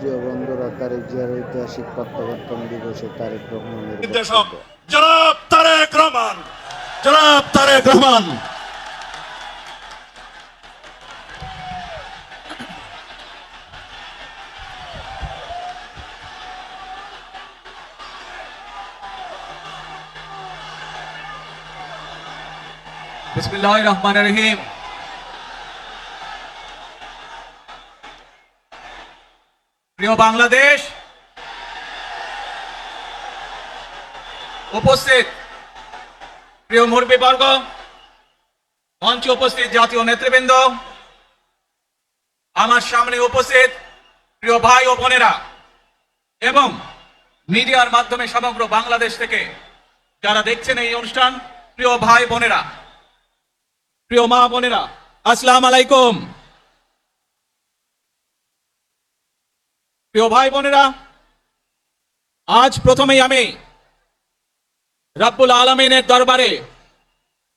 প্রিয় বন্ধুরা, তারেক জিয়ার ঐতিহাসিক প্রত্যাবর্তন দিবসে তারেক রহমানের নির্দেশক বক্তব্য। জনাব তারেক রহমান, জনাব তারেক রহমান। বিসমিল্লাহির রহমানির রহিম। প্রিয় বাংলাদেশ, উপস্থিত প্রিয় মুরব্বীবর্গ, মঞ্চে উপস্থিত জাতীয় নেতৃবৃন্দ, আমার সামনে উপস্থিত প্রিয় ভাই ও বোনেরা এবং মিডিয়ার মাধ্যমে সমগ্র বাংলাদেশ থেকে যারা দেখছেন এই অনুষ্ঠান, প্রিয় ভাই বোনেরা, প্রিয় মা বোনেরা, আসসালামু আলাইকুম। প্রিয় ভাই বোনেরা, আজ প্রথমেই আমি রব্বুল আলামিনের দরবারে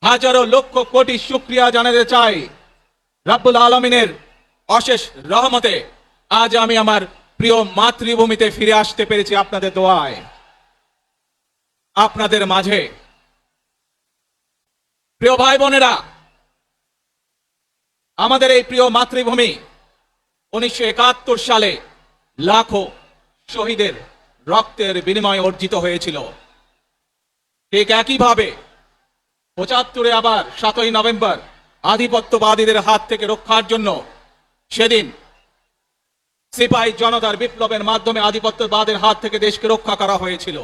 হাজারো লক্ষ কোটি শুকরিয়া জানাতে চাই। রব্বুল আলামিনের অশেষ রহমতে আজ আমি আমার প্রিয় মাতৃভূমিতে ফিরে আসতে পেরেছি আপনাদের দোয়ায়, আপনাদের মাঝে। প্রিয় ভাই বোনেরা, আমাদের এই প্রিয় মাতৃভূমি 1971 সালে লাখো শহীদের রক্তের বিনিময়ে অর্জিত হয়েছিল। ঠিক একইভাবে 75-এ আবার 7ই নভেম্বর আধিপত্যবাদীদের হাত থেকে রক্ষার জন্য সেদিন সিপাহী জনতার বিপ্লবের মাধ্যমে আধিপত্যবাদের হাত থেকে দেশকে রক্ষা করা হয়েছিল।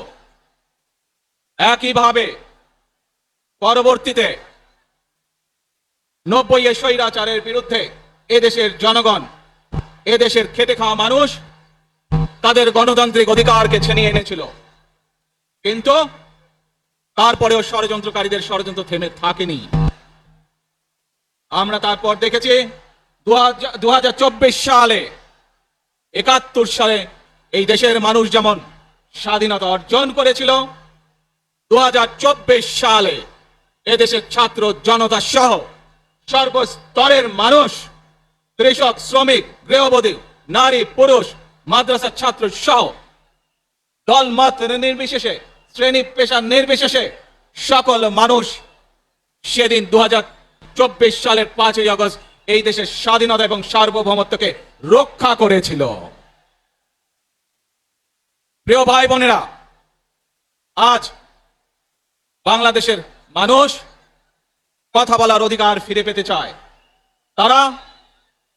একইভাবে পরবর্তীতে 90-এ স্বৈরাচারের বিরুদ্ধে এদেশের জনগণ, এদেশের খেটে খাওয়া মানুষ তাদের গণতান্ত্রিক অধিকারকে ছিনিয়ে এনেছিল। কিন্তু তারপরেও ষড়যন্ত্রকারীদের ষড়যন্ত্র থেমে থাকেনি। আমরা তারপর দেখেছি 2024 সালে, 71 সালে এই দেশের মানুষ যেমন স্বাধীনতা অর্জন করেছিল, 2024 সালে এদেশের ছাত্র জনতা সহ সর্বস্তরের মানুষ, কৃষক, শ্রমিক, গৃহবধূ, নারী, পুরুষ, মাদ্রাসার ছাত্র সহ দল মত নির্বিশেষে, শ্রেণী পেশা নির্বিশেষে সকল মানুষ সেদিন 2024 সালের 5ই আগস্ট এই দেশের স্বাধীনতা এবং সার্বভৌমত্বকে রক্ষা করেছিল। প্রিয় ভাই বোনেরা, আজ বাংলাদেশের মানুষ কথা বলার অধিকার ফিরে পেতে চায়, তারা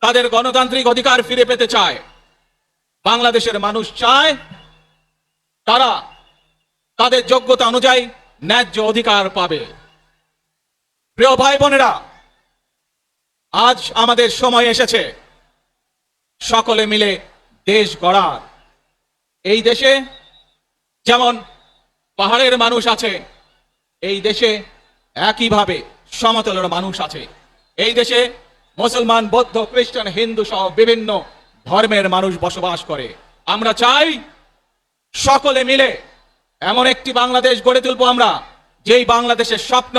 তাদের গণতান্ত্রিক অধিকার ফিরে পেতে চায়। বাংলাদেশের মানুষ চায় তারা তাদের যোগ্যতা অনুযায়ী ন্যায্য অধিকার পাবে। প্রিয় ভাই বোনেরা, আজ আমাদের সময় এসেছে সকলে মিলে দেশ গড়ার। এই দেশে যেমন পাহাড়ের মানুষ আছে, এই দেশে একইভাবে সমতলের মানুষ আছে। এই দেশে মুসলমান, বৌদ্ধ, খ্রিস্টান, হিন্দু সহ বিভিন্ন ধর্মের মানুষ বসবাস করে। আমরা চাই সকলে মিলে এমন একটি বাংলাদেশ গড়ে তুলবো আমরা, যেই বাংলাদেশের স্বপ্ন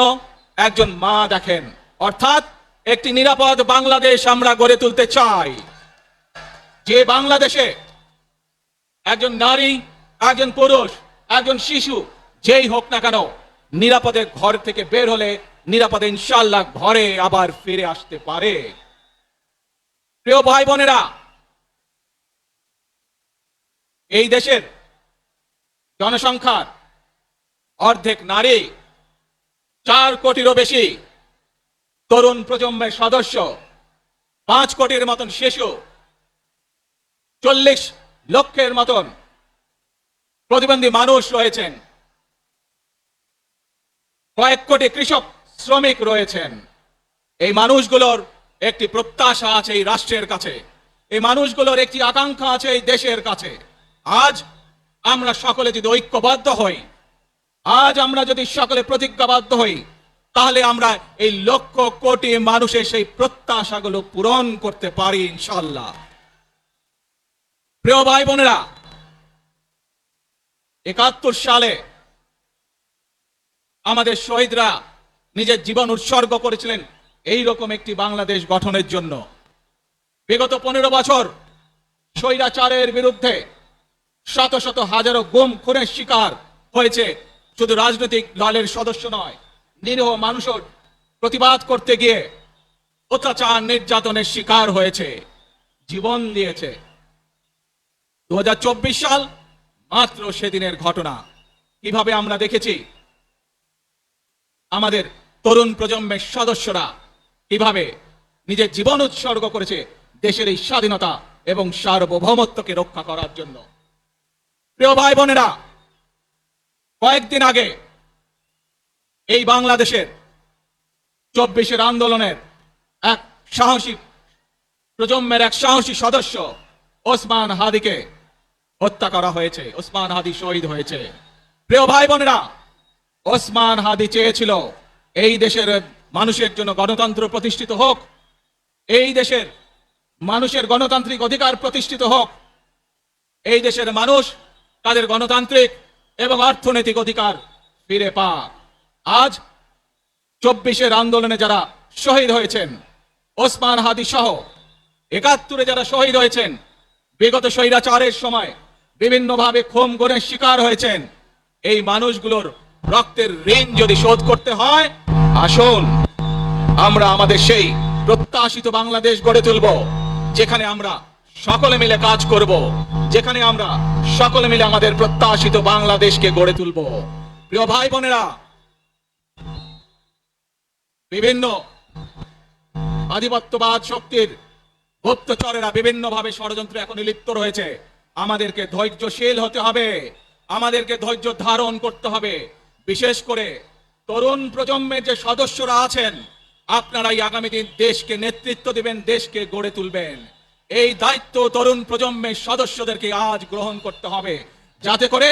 একজন মা দেখেন, অর্থাৎ একটি নিরাপদ বাংলাদেশ আমরা গড়ে তুলতে চাই। যে বাংলাদেশে একজন নারী, একজন পুরুষ, একজন শিশু যেই হোক না কেন, নিরাপদে ঘর থেকে বের হলে নিরাপদে ইনশাআল্লাহ ঘরে আবার ফিরে আসতে পারে। প্রিয় ভাই বোনেরা, এই দেশের জনসংখ্যার অর্ধেক নারী, 4 কোটিরও বেশি তরুণ প্রজন্মের সদস্য, 5 কোটির মতন শিশু, 40 লক্ষের মতন প্রতিবন্ধী মানুষ রয়েছেন, কয়েক কোটি কৃষক শ্রমিক রয়েছেন। এই মানুষগুলোর একটি প্রত্যাশা আছে এই রাষ্ট্রের কাছে, এই মানুষগুলোর একটি আকাঙ্ক্ষা আছে এই দেশের কাছে। আজ আমরা সকলে যদি ঐক্যবদ্ধ হই, আজ আমরা যদি সকলে প্রতিজ্ঞাবদ্ধ হই, তাহলে আমরা এই লক্ষ কোটি মানুষের সেই প্রত্যাশাগুলো পূরণ করতে পারি ইনশাআল্লাহ। প্রিয় ভাই বোনেরা, 71 সালে আমাদের শহীদরা নিজের জীবন উৎসর্গ করেছিলেন এই রকম একটি বাংলাদেশ গঠনের জন্য। বিগত 15 বছর স্বৈরাচারের বিরুদ্ধে শত শত হাজারো গুম খুনের শিকার হয়েছে শুধু রাজনৈতিক দলের সদস্য নয়, নিরীহ মানুষও প্রতিবাদ করতে গিয়ে অত্যাচার নির্যাতনের শিকার হয়েছে, জীবন দিয়েছে। 2024 সাল মাত্র সেদিনের ঘটনা। কিভাবে আমরা দেখেছি আমাদের তরুণ প্রজন্মের সদস্যরা কিভাবে নিজের জীবন উৎসর্গ করেছে দেশের এই স্বাধীনতা এবং সার্বভৌমত্বকে রক্ষা করার জন্য। প্রিয় ভাই বোনেরা, কয়েকদিন আগে এই বাংলাদেশের 24-এর আন্দোলনের এক সাহসী প্রজন্মের এক সাহসী সদস্য ওসমান হাদিকে হত্যা করা হয়েছে। ওসমান হাদি শহীদ হয়েছে। প্রিয় ভাই বোনেরা, ওসমান হাদি চেয়েছিল এই দেশের মানুষের জন্য গণতন্ত্র প্রতিষ্ঠিত হোক, এই দেশের মানুষের গণতান্ত্রিক অধিকার প্রতিষ্ঠিত হোক, এই দেশের মানুষ তাদের গণতান্ত্রিক এবং অর্থনৈতিক অধিকার ফিরে পাক। আজ 24-এর আন্দোলনে যারা শহীদ হয়েছেন, ওসমান হাদি সহ 71-এ যারা শহীদ হয়েছেন, বিগত স্বৈরাচারের সময় বিভিন্নভাবে খুন গুমের শিকার হয়েছেন, এই মানুষগুলোর রক্তের ঋণ যদি শোধ করতে হয়, আসুন আমরা আমাদের সেই প্রত্যাশিত বাংলাদেশ গড়ে তুলব, যেখানে আমরা সকলে মিলে কাজ করব, যেখানে আমরা সকলে মিলে আমাদের প্রত্যাশিত বাংলাদেশকে গড়ে তুলব। প্রিয় ভাই বোনেরা, বিভিন্ন আধিপত্যবাদ শক্তির গুপ্তচরেরা বিভিন্নভাবে ষড়যন্ত্রে এখন লিপ্ত রয়েছে। আমাদেরকে ধৈর্যশীল হতে হবে, আমাদেরকে ধৈর্য ধারণ করতে হবে। বিশেষ করে তরুণ প্রজন্মের যে সদস্যরা আছেন, আপনারাই আগামী দিন দেশকে নেতৃত্ব দিবেন, দেশকে গড়ে তুলবেন। এই দায়িত্ব তরুণ প্রজন্মের সদস্যদেরকে আজ গ্রহণ করতে হবে, যাতে করে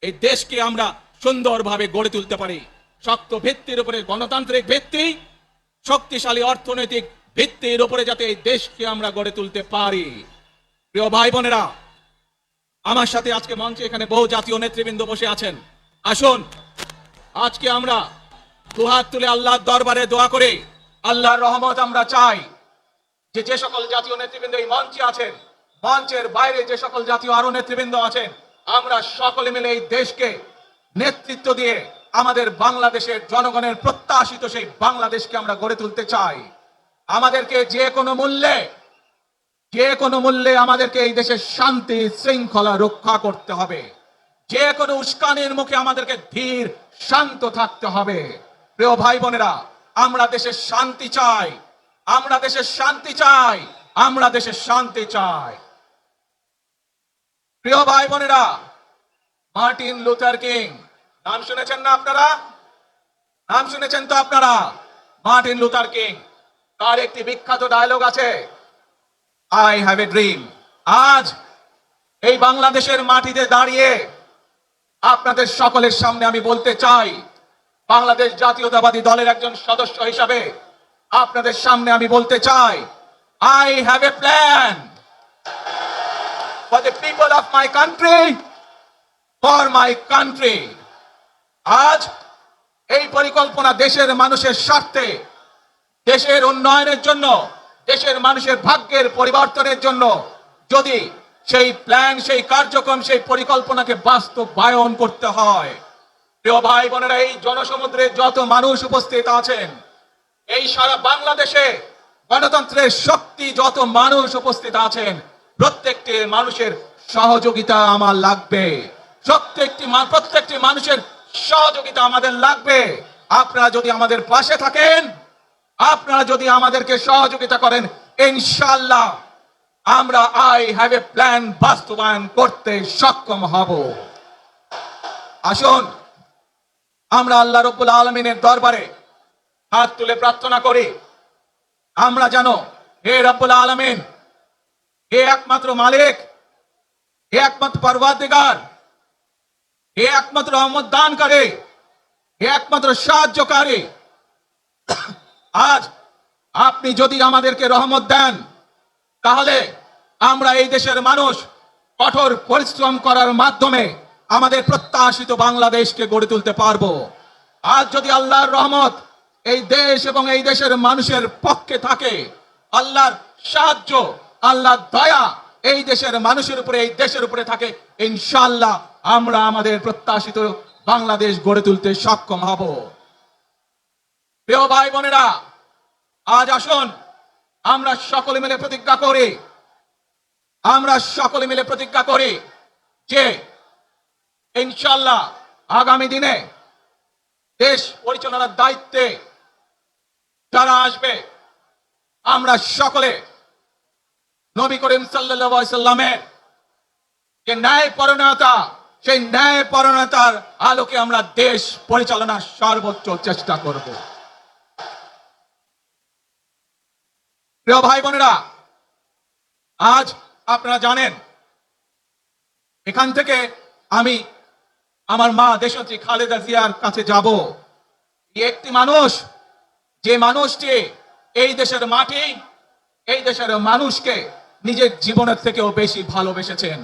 এই দেশকে আমরা সুন্দরভাবে গড়ে তুলতে পারি। শক্ত ভিত্তির উপরে গণতান্ত্রিক ভিত্তি, শক্তিশালী অর্থনৈতিক ভিত্তির উপরে যাতে এই দেশকে আমরা গড়ে তুলতে পারি। প্রিয় ভাই বোনেরা, আমার সাথে আজকে মঞ্চে এখানে বহু জাতীয় নেতৃবৃন্দ বসে আছেন। আসুন আজকে আমরা দুহাত তুলে আল্লাহর দরবারে দোয়া করি, আল্লাহর রহমত আমরা চাই। যে সকল জাতীয় নেতৃবৃন্দ এই মঞ্চে আছেন, মঞ্চের বাইরে যে সকল জাতীয় আরো নেতৃবৃন্দ আছেন, আমরা সকলে মিলে এই দেশকে নেতৃত্ব দিয়ে আমাদের বাংলাদেশের জনগণের প্রত্যাশিত সেই বাংলাদেশকে আমরা গড়ে তুলতে চাই। আমাদেরকে যে কোনো মূল্যে আমাদেরকে এই দেশের শান্তি শৃঙ্খলা রক্ষা করতে হবে। যে কোনো উস্কানির মুখে আমাদেরকে ধীর শান্ত থাকতে হবে। প্রিয় ভাই বোনেরা, আমরা দেশের শান্তি চাই, আমরা দেশের শান্তি চাই, আমরা দেশের শান্তি চাই। প্রিয় ভাই বোনেরা, মার্টিন লুথার কিং নাম শুনেছেন না আপনারা? নাম শুনেছেন তো আপনারা? মার্টিন লুথার কিং, তার একটি বিখ্যাত ডায়লগ আছে, আই হ্যাভ এ ড্রিম। আজ এই বাংলাদেশের মাটিতে দাঁড়িয়ে আপনাদের সকলের সামনে আমি বলতে চাই, বাংলাদেশ জাতীয়তাবাদী দলের একজন সদস্য হিসাবে আপনাদের সামনে আমি বলতে চাই, I have a plan for the people of my country, for my country. আজ এই পরিকল্পনা দেশের মানুষের স্বার্থে, দেশের উন্নয়নের জন্য, দেশের মানুষের ভাগ্যের পরিবর্তনের জন্য। যদি সেই প্ল্যান, সেই কার্যক্রম, সেই পরিকল্পনাকে বাস্তবায়ন করতে হয়, প্রিয় ভাই বোনেরা, এই জনসমুদ্রে যত মানুষ উপস্থিত আছেন, এই সারা বাংলাদেশে গণতন্ত্রের শক্তি যত মানুষ উপস্থিত আছেন, প্রত্যেকটি মানুষের সহযোগিতা আমার লাগবে। প্রত্যেকটি মানুষের সহযোগিতা আমাদের লাগবে। আপনারা যদি আমাদের পাশে থাকেন, আপনারা যদি আমাদেরকে সহযোগিতা করেন, ইনশাআল্লাহ আমরা আই হ্যাভ এ প্ল্যান বাস্তবায়ন করতে সক্ষম হব। আসুন আমরা আল্লাহ রাব্বুল আলামিনের দরবারে হাত তুলে প্রার্থনা করি, আমরা জানো হে রাব্বুল আলামিন, হে একমাত্র মালিক, হে একমাত্র পরওয়ারদিগার, হে একমাত্র রহমত দানকারী, হে একমাত্র সাহায্যকারী। আজ আপনি যদি আমাদেরকে রহমত দেন, তাহলে আমরা এই দেশের মানুষ কঠোর পরিশ্রম করার মাধ্যমে আমাদের প্রত্যাশিত বাংলাদেশকে গড়ে তুলতে পারবো। আজ যদি আল্লাহর রহমত এই দেশ এবং এই দেশের মানুষের পক্ষে থাকে, আল্লাহর সাহায্য, আল্লাহর দয়া এই দেশের মানুষের উপরে, এই দেশের উপরে থাকে, ইনশাআল্লাহ আমরা আমাদের প্রত্যাশিত বাংলাদেশ গড়ে তুলতে সক্ষম হব। প্রিয় ভাই বোনেরা, আজ আসুন আমরা সকলে মিলে প্রতিজ্ঞা করি যে ইনশাআল্লাহ আগামী দিনে দেশ পরিচালনার দায়িত্বে যারা আসবে, আমরা সকলে নবী করিম সাল্লাল্লাহু আলাইহি সাল্লামের যে ন্যায়পরায়ণতা, সেই ন্যায়পরায়ণতার আলোকে আমরা দেশ পরিচালনার সর্বোচ্চ চেষ্টা করব। প্রিয় ভাই বোনেরা, আজ আপনারা জানেন এখান থেকে আমি আমার মা দেশনেত্রী খালেদা জিয়ার কাছে যাব। একটি মানুষ, যে মানুষটি এই দেশের মাটি, এই দেশের মানুষকে নিজের জীবনের থেকেও বেশি ভালোবেসেছেন,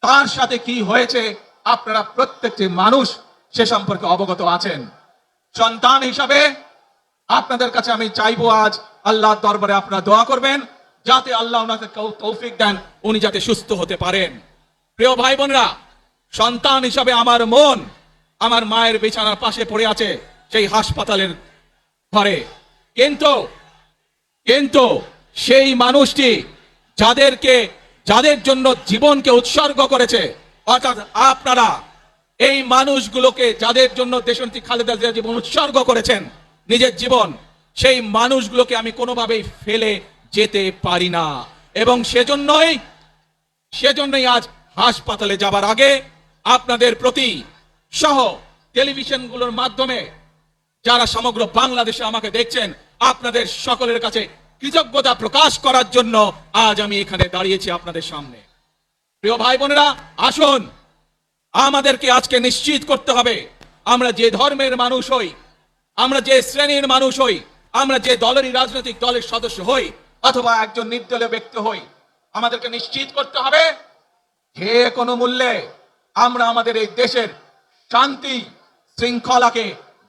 তার সাথে কি হয়েছে আপনারা প্রত্যেকটি মানুষ সে সম্পর্কে অবগত আছেন। সন্তান হিসাবে আপনাদের কাছে আমি চাইবো, আজ আল্লাহর দরবারে আপনারা দোয়া করবেন যাতে আল্লাহ ওনাকে তৌফিক দেন, উনি যাতে সুস্থ হতে পারেন। প্রিয় ভাই বোনেরা, সন্তান হিসাবে আমার মন আমার মায়ের বিছানার পাশে পড়ে আছে সেই হাসপাতালের ঘরে, কিন্তু সেই মানুষটি যাদের জন্য জীবনকে উৎসর্গ করেছে, অর্থাৎ আপনারা এই মানুষগুলোকে যাদের জন্য দেশনেত্রী খালেদা জিয়া জীবন উৎসর্গ করেছেন, নিজের জীবন, সেই মানুষগুলোকে আমি কোনোভাবেই ফেলে যেতে পারি না। এবং সেজন্যই আজ হাসপাতালে যাবার আগে আপনাদের প্রতি সহ টেলিভিশনগুলোর মাধ্যমে যারা সমগ্র বাংলাদেশে আমাকে দেখছেন, আপনাদের সকলের কাছে কৃতজ্ঞতা প্রকাশ করার জন্য আজ আমি এখানে দাঁড়িয়েছি আপনাদের সামনে। প্রিয় ভাই বোনেরা, আসুন আমাদেরকে আজকে নিশ্চিত করতে হবে, আমরা যে ধর্মের মানুষ হই, আমরা যে শ্রেণীর মানুষ হই, আমরা যে দলেরই রাজনৈতিক দলের সদস্য হই অথবা একজন নির্দলীয় ব্যক্তি হই, আমাদেরকে নিশ্চিত করতে হবে যে কোনো মূল্যে আমরা আমাদের এই দেশের শান্তি শৃঙ্খলাকে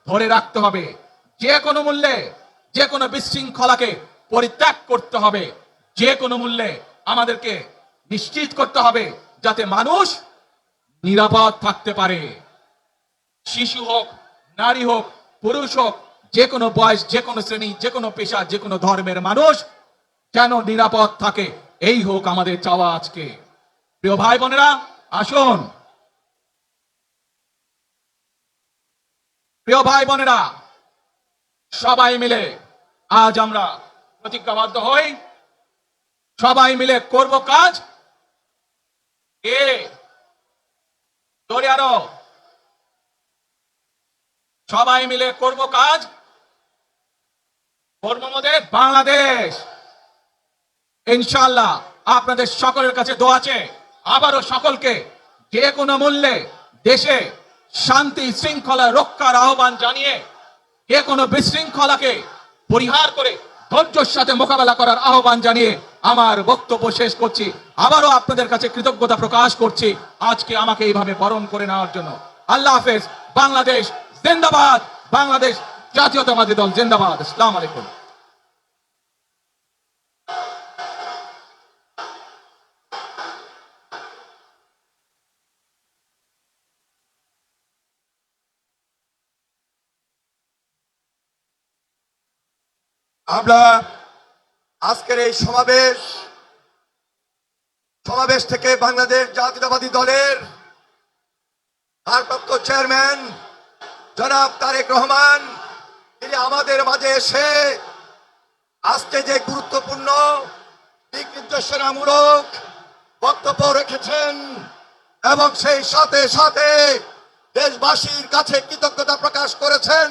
ধরে রাখতে হবে। যে কোনো মূল্যে যে কোনো বিশৃঙ্খলাকে পরিত্যাগ করতে হবে। যে কোনো মূল্যে আমাদেরকে নিশ্চিত করতে হবে যাতে মানুষ নিরাপদ থাকতে পারে। শিশু হোক, নারী হোক, পুরুষ হোক, যে কোনো বয়স, যে কোনো শ্রেণী, যে কোনো পেশা, যে কোনো ধর্মের মানুষ যেন নিরাপদ থাকে, এই হোক আমাদের চাওয়া আজকে। প্রিয় ভাই বোনেরা, আসুন প্রিয় ভাই বোনেরা, সবাই মিলে আজ আমরা প্রতিজ্ঞাবদ্ধ হই, সবাই মিলে করব কাজ। সবাই মিলে করব কাজ, করব আমাদের বাংলাদেশ। ইনশাআল্লাহ আপনাদের সকলের কাছে দোয়া আছে, আবারও সকলকে যে কোনো মূল্যে দেশে শান্তি শৃঙ্খলা রক্ষার আহ্বান জানিয়ে যে কোনো বিশৃঙ্খলাকে পরিহার করে ধৈর্যের সাথে মোকাবেলা করার আহ্বান জানিয়ে আমার বক্তব্য শেষ করছি। আবারও আপনাদের কাছে কৃতজ্ঞতা প্রকাশ করছি আজকে আমাকে এইভাবে বরণ করে নেওয়ার জন্য। আল্লাহ হাফেজ। বাংলাদেশ জিন্দাবাদ, বাংলাদেশ জাতীয়তাবাদী দল জিন্দাবাদ। আসসালামু আলাইকুম। আমরা আজকের এই সমাবেশ থেকে বাংলাদেশ জাতীয়তাবাদী দলের ভারপ্রাপ্ত চেয়ারম্যান জনাব তারেক রহমান, তিনি আমাদের মাঝে এসে আজকে যে গুরুত্বপূর্ণ দিক নির্দেশনামূলক বক্তব্য রেখেছেন এবং সেই সাথে সাথে দেশবাসীর কাছে কৃতজ্ঞতা প্রকাশ করেছেন,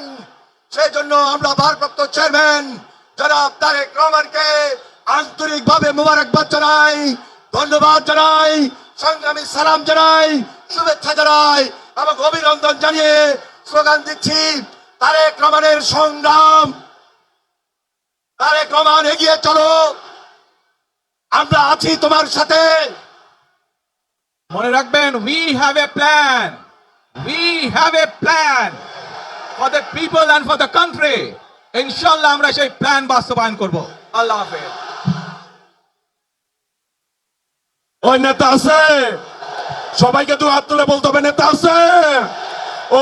সেই জন্য আমরা ভারপ্রাপ্ত চেয়ারম্যান জনাব তারেক রহমানকে আন্তরিকভাবে মোবারকবাদ জানাই, ধন্যবাদ জানাই, সংগ্রামী সালাম জানাই, শুভেচ্ছা জানাই এবং অভিনন্দন জানিয়ে স্লোগান দিচ্ছি, তারেক রহমানের সংগ্রাম, তারেক রহমান এগিয়ে চলো, আমরা আছি তোমার সাথে। মনে রাখবেন, we have a plan for the people and for the country. ইনশাআল্লাহ আমরা সেই প্ল্যান বাস্তবায়ন করব। আল্লাহ হাফেজ। ওই নেতা আছে? সবাইকে দু হাত তুলে বলতে হবে নেতা আছে? ও